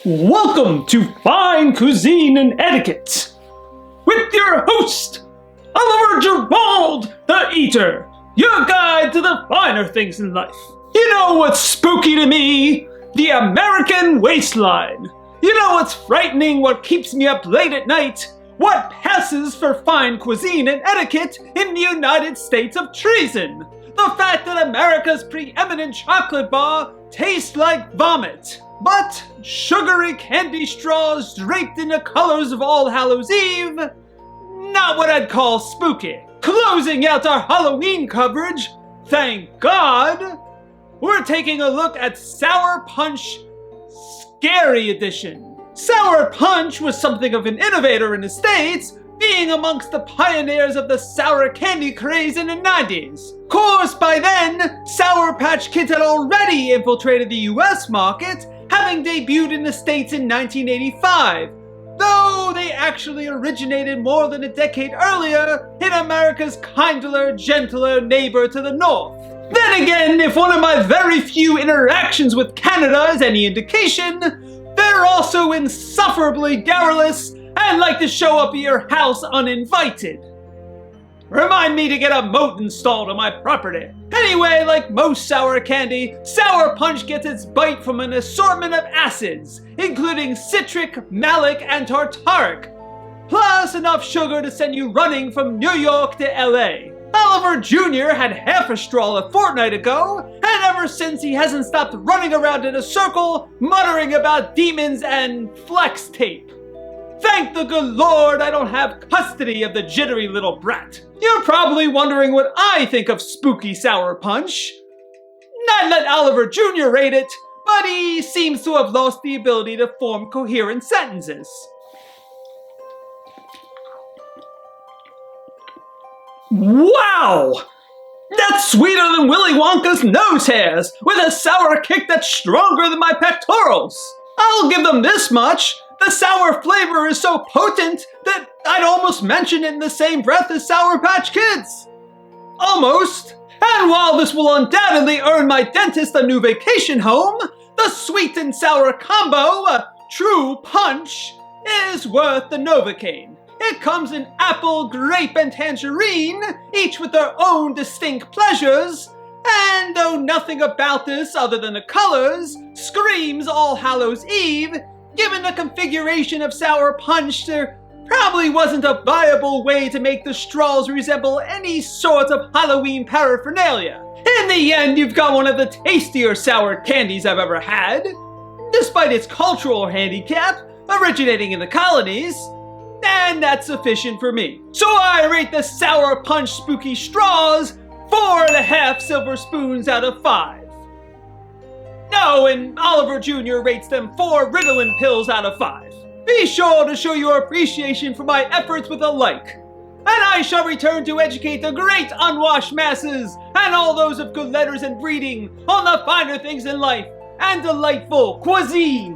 Welcome to Fine Cuisine and Etiquette with your host, Oliver Gerald, the Eater, your guide to the finer things in life. You know what's spooky to me? The American waistline. You know what's frightening, what keeps me up late at night? What passes for fine cuisine and etiquette in the United States of treason? The fact that America's preeminent chocolate bar tastes like vomit. But sugary candy straws draped in the colors of All Hallows Eve? Not what I'd call spooky. Closing out our Halloween coverage, thank God, we're taking a look at Sour Punch Scary Edition. Sour Punch was something of an innovator in the States, being amongst the pioneers of the sour candy craze in the 90s. Of course, by then, Sour Patch Kids had already infiltrated the US market, having debuted in the States in 1985, though they actually originated more than a decade earlier in America's kinder, gentler neighbor to the north. Then again, if one of my very few interactions with Canada is any indication, they're also insufferably garrulous and like to show up at your house uninvited. Remind me to get a moat installed on my property. Anyway, like most sour candy, Sour Punch gets its bite from an assortment of acids, including citric, malic, and tartaric, plus enough sugar to send you running from New York to LA. Oliver Jr. had half a straw a fortnight ago, and ever since he hasn't stopped running around in a circle, muttering about demons and flex tape. Thank the good Lord I don't have custody of the jittery little brat. You're probably wondering what I think of spooky Sour Punch. Not let Oliver Jr. rate it, but he seems to have lost the ability to form coherent sentences. Wow! That's sweeter than Willy Wonka's nose hairs, with a sour kick that's stronger than my pectorals. I'll give them this much. The sour flavor is so potent that I'd almost mention it in the same breath as Sour Patch Kids. Almost. And while this will undoubtedly earn my dentist a new vacation home, the sweet and sour combo, a true punch, is worth the Novocaine. It comes in apple, grape, and tangerine, each with their own distinct pleasures, and though nothing about this other than the colors screams All Hallows Eve, given the configuration of Sour Punch, there probably wasn't a viable way to make the straws resemble any sort of Halloween paraphernalia. In the end, you've got one of the tastier sour candies I've ever had, despite its cultural handicap, originating in the colonies, and that's sufficient for me. So I rate the Sour Punch spooky straws 4.5 silver spoons out of 5. No, and Oliver Jr. rates them 4 Ritalin pills out of 5. Be sure to show your appreciation for my efforts with a like. And I shall return to educate the great unwashed masses and all those of good letters and breeding on the finer things in life and delightful cuisine.